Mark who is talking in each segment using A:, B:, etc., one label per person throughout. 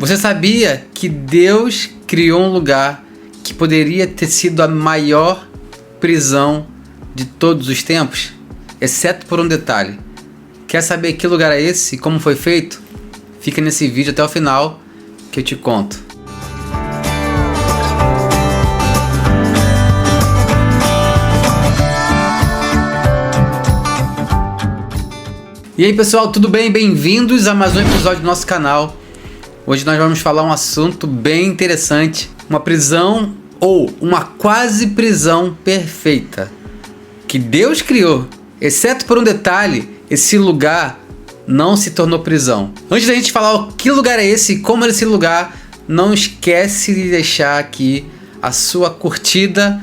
A: Você sabia que Deus criou um lugar que poderia ter sido a maior prisão de todos os tempos? Exceto por um detalhe. Quer saber que lugar é esse e como foi feito? Fica nesse vídeo até o final que eu te conto. E aí pessoal, tudo bem? Bem-vindos a mais um episódio do nosso canal. Hoje nós vamos falar um assunto bem interessante. Uma prisão ou uma quase prisão perfeita que Deus criou. Exceto por um detalhe, esse lugar não se tornou prisão. Antes da gente falar que lugar é esse e como é esse lugar, não esquece de deixar aqui a sua curtida,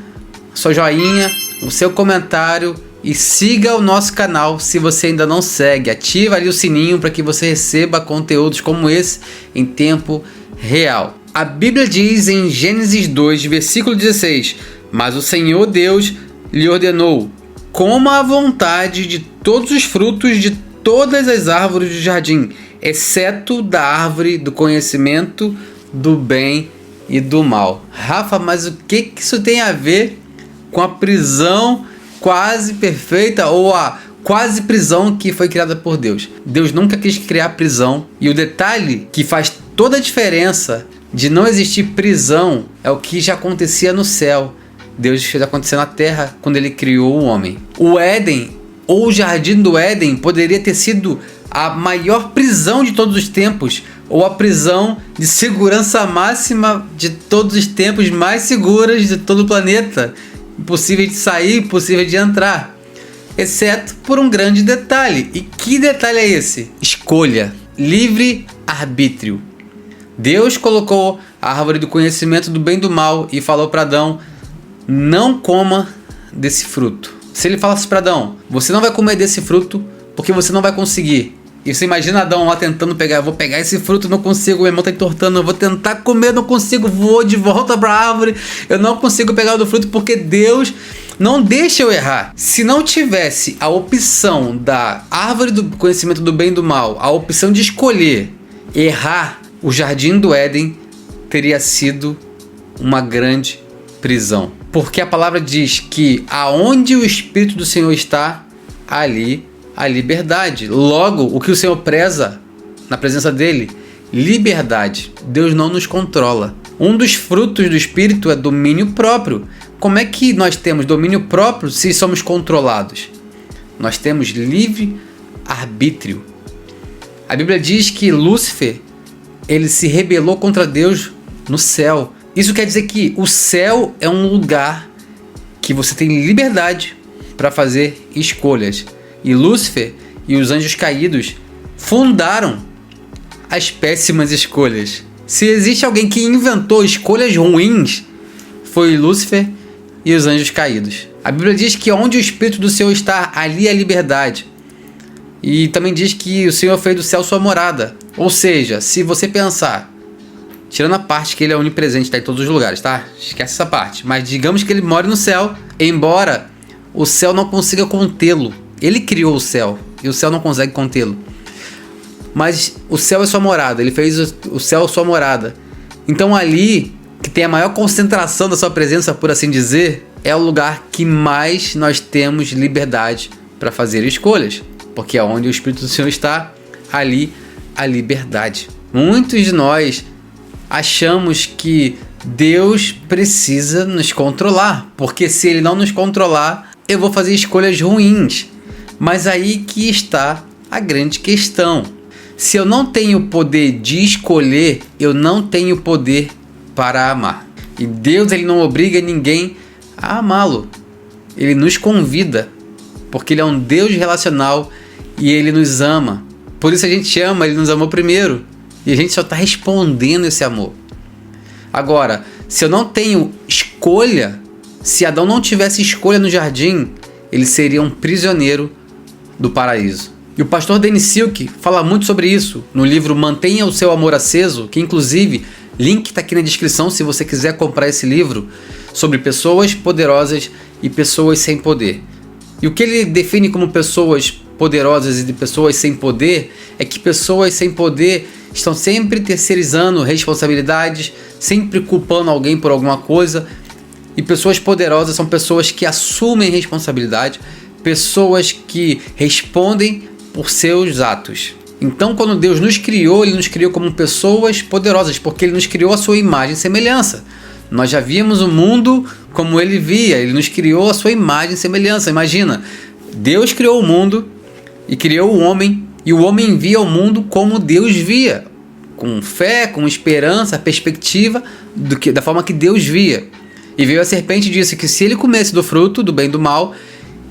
A: sua joinha, o seu comentário e siga o nosso canal se você ainda não segue. Ativa ali o sininho para que você receba conteúdos como esse em tempo real. A Bíblia diz em Gênesis 2, versículo 16: Mas o Senhor Deus lhe ordenou: coma à vontade de todos os frutos de todas as árvores do jardim, exceto da árvore do conhecimento do bem e do mal. Rafa, mas o que isso tem a ver com a prisão quase perfeita ou a quase prisão que foi criada por Deus? Deus nunca quis criar prisão, e o detalhe que faz toda a diferença de não existir prisão é o que já acontecia no céu. Deus fez acontecer na terra quando ele criou o homem. O Éden, ou o Jardim do Éden, poderia ter sido a maior prisão de todos os tempos, ou a prisão de segurança máxima de todos os tempos, mais seguras de todo o planeta. Impossível de sair, impossível de entrar. Exceto por um grande detalhe. E que detalhe é esse? Escolha. Livre arbítrio. Deus colocou a árvore do conhecimento do bem e do mal e falou para Adão: não coma desse fruto. Se ele falasse para Adão: você não vai comer desse fruto porque você não vai conseguir. E você imagina Adão lá tentando pegar: eu vou pegar esse fruto, não consigo, minha mão tá entortando, eu vou tentar comer, não consigo, vou de volta para a árvore, eu não consigo pegar do fruto porque Deus não deixa eu errar. Se não tivesse a opção da árvore do conhecimento do bem e do mal, a opção de escolher errar, o Jardim do Éden teria sido uma grande prisão. Porque a palavra diz que aonde o Espírito do Senhor está, ali a liberdade. Logo, o que o Senhor preza na presença dele? Liberdade. Deus não nos controla. Um dos frutos do Espírito é domínio próprio. Como é que nós temos domínio próprio se somos controlados? Nós temos livre arbítrio. A Bíblia diz que Lúcifer, ele se rebelou contra Deus no céu. Isso quer dizer que o céu é um lugar que você tem liberdade para fazer escolhas. E Lúcifer e os anjos caídos fundaram as péssimas escolhas. Se existe alguém que inventou escolhas ruins, foi Lúcifer e os anjos caídos. A Bíblia diz que onde o Espírito do Senhor está, ali é liberdade. E também diz que o Senhor fez do céu sua morada. Ou seja, se você pensar, tirando a parte que ele é onipresente, está em todos os lugares, tá? Esquece essa parte. Mas digamos que ele mora no céu, embora o céu não consiga contê-lo. Ele criou o céu e o céu não consegue contê-lo. Mas o céu é sua morada, ele fez o céu sua morada. Então ali, que tem a maior concentração da sua presença, por assim dizer, é o lugar que mais nós temos liberdade para fazer escolhas. Porque onde o Espírito do Senhor está, ali a liberdade. Muitos de nós achamos que Deus precisa nos controlar, porque se ele não nos controlar, eu vou fazer escolhas ruins. Mas aí que está a grande questão. Se eu não tenho poder de escolher, eu não tenho poder para amar. E Deus, ele não obriga ninguém a amá-lo. Ele nos convida, porque ele é um Deus relacional e ele nos ama. Por isso a gente ama, ele nos amou primeiro. E a gente só está respondendo esse amor. Agora, se eu não tenho escolha, se Adão não tivesse escolha no jardim, ele seria um prisioneiro do paraíso. E o pastor Dennis Silk fala muito sobre isso no livro Mantenha o Seu Amor Aceso, que inclusive, link está aqui na descrição se você quiser comprar esse livro, sobre pessoas poderosas e pessoas sem poder. E o que ele define como pessoas poderosas e de pessoas sem poder é que pessoas sem poder estão sempre terceirizando responsabilidades, sempre culpando alguém por alguma coisa. E pessoas poderosas são pessoas que assumem responsabilidade, pessoas que respondem por seus atos. Então, quando Deus nos criou, Ele nos criou como pessoas poderosas, porque Ele nos criou a sua imagem e semelhança. Nós já víamos o mundo como Ele via, Ele nos criou a sua imagem e semelhança. Imagina, Deus criou o mundo e criou o homem, e o homem via o mundo como Deus via, com fé, com esperança, perspectiva da forma que Deus via. E veio a serpente e disse que se ele comesse do fruto do bem e do mal,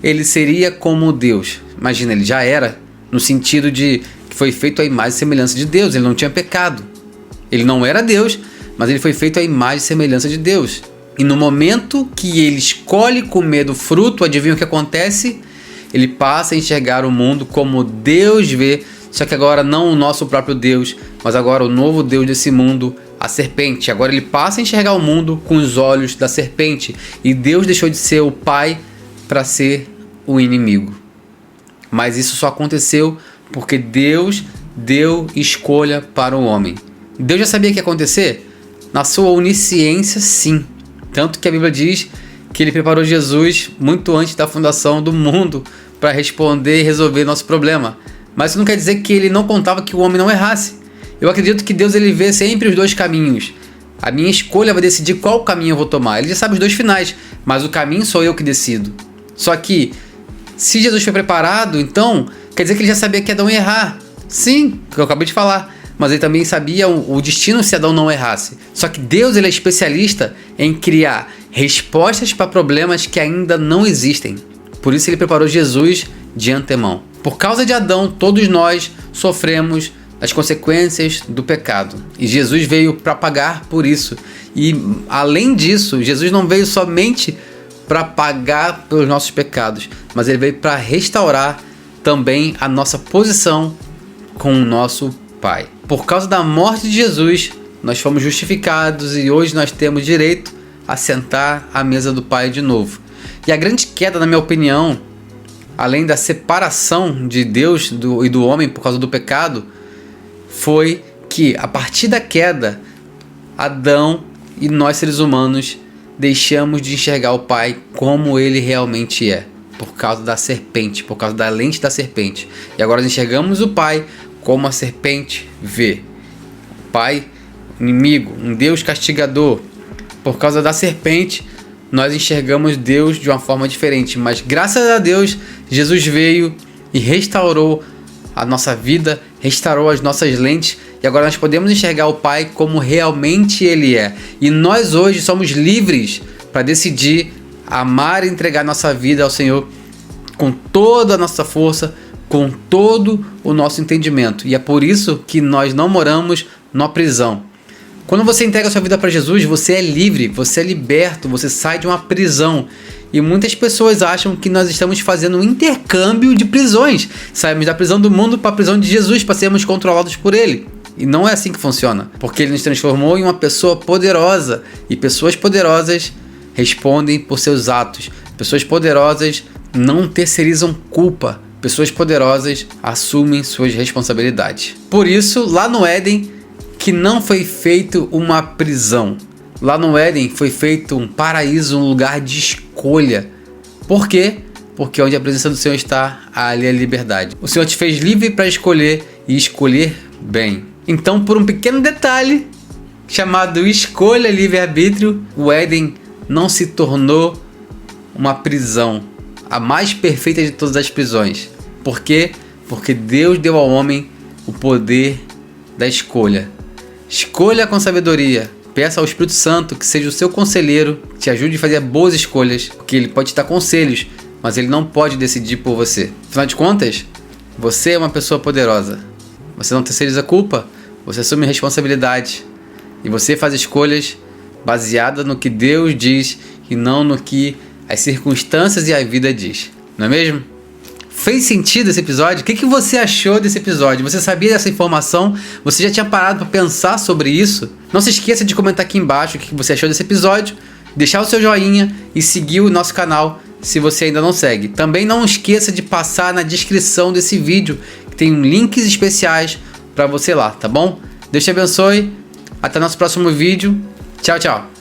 A: ele seria como Deus. Imagina, ele já era, no sentido de que foi feito à imagem e semelhança de Deus, ele não tinha pecado. Ele não era Deus, mas ele foi feito à imagem e semelhança de Deus. E no momento que ele escolhe comer do fruto, adivinha o que acontece? Ele passa a enxergar o mundo como Deus vê, só que agora não o nosso próprio Deus, mas agora o novo Deus desse mundo, a serpente. Agora ele passa a enxergar o mundo com os olhos da serpente. E Deus deixou de ser o pai para ser o inimigo. Mas isso só aconteceu porque Deus deu escolha para o homem. Deus já sabia que ia acontecer? Na sua onisciência, sim. Tanto que a Bíblia diz que ele preparou Jesus muito antes da fundação do mundo para responder e resolver nosso problema. Mas isso não quer dizer que ele não contava que o homem não errasse. Eu acredito que Deus ele vê sempre os dois caminhos. A minha escolha vai decidir qual caminho eu vou tomar. Ele já sabe os dois finais, mas o caminho sou eu que decido. Só que, se Jesus foi preparado, então, quer dizer que ele já sabia que Adão ia errar. Sim, que eu acabei de falar. Mas ele também sabia o destino se Adão não errasse. Só que Deus ele é especialista em criar respostas para problemas que ainda não existem. Por isso ele preparou Jesus de antemão. Por causa de Adão, todos nós sofremos as consequências do pecado. E Jesus veio para pagar por isso. E além disso, Jesus não veio somente para pagar pelos nossos pecados, mas ele veio para restaurar também a nossa posição com o nosso Pai. Por causa da morte de Jesus, nós fomos justificados e hoje nós temos direito a sentar à mesa do Pai de novo. E a grande queda, na minha opinião, além da separação de Deus e do homem por causa do pecado, foi que a partir da queda, Adão e nós seres humanos deixamos de enxergar o Pai como ele realmente é, por causa da serpente, por causa da lente da serpente. E agora nós enxergamos o Pai como a serpente vê. O Pai, inimigo, um Deus castigador. Por causa da serpente, nós enxergamos Deus de uma forma diferente. Mas graças a Deus, Jesus veio e restaurou a nossa vida, restaurou as nossas lentes. E agora nós podemos enxergar o Pai como realmente Ele é. E nós hoje somos livres para decidir amar e entregar nossa vida ao Senhor com toda a nossa força, com todo o nosso entendimento. E é por isso que nós não moramos numa prisão. Quando você entrega a sua vida para Jesus, você é livre, você é liberto, você sai de uma prisão. E muitas pessoas acham que nós estamos fazendo um intercâmbio de prisões. Saímos da prisão do mundo para a prisão de Jesus, para sermos controlados por Ele. E não é assim que funciona, porque Ele nos transformou em uma pessoa poderosa. E pessoas poderosas respondem por seus atos. Pessoas poderosas não terceirizam culpa. Pessoas poderosas assumem suas responsabilidades. Por isso, lá no Éden, que não foi feito uma prisão. Lá no Éden foi feito um paraíso, um lugar de escolha. Por quê? Porque onde a presença do Senhor está, ali é liberdade. O Senhor te fez livre para escolher e escolher bem. Então, por um pequeno detalhe, chamado escolha livre-arbítrio, o Éden não se tornou uma prisão, a mais perfeita de todas as prisões. Por quê? Porque Deus deu ao homem o poder da escolha. Escolha com sabedoria. Peça ao Espírito Santo que seja o seu conselheiro, que te ajude a fazer boas escolhas, porque ele pode te dar conselhos, mas ele não pode decidir por você. Afinal de contas, você é uma pessoa poderosa. Você não terceiriza culpa, você assume responsabilidade. E você faz escolhas baseadas no que Deus diz e não no que as circunstâncias e a vida diz. Não é mesmo? Fez sentido esse episódio? O que você achou desse episódio? Você sabia dessa informação? Você já tinha parado para pensar sobre isso? Não se esqueça de comentar aqui embaixo o que você achou desse episódio, deixar o seu joinha e seguir o nosso canal se você ainda não segue. Também não esqueça de passar na descrição desse vídeo, que tem links especiais para você lá, tá bom? Deus te abençoe, até nosso próximo vídeo. Tchau, tchau.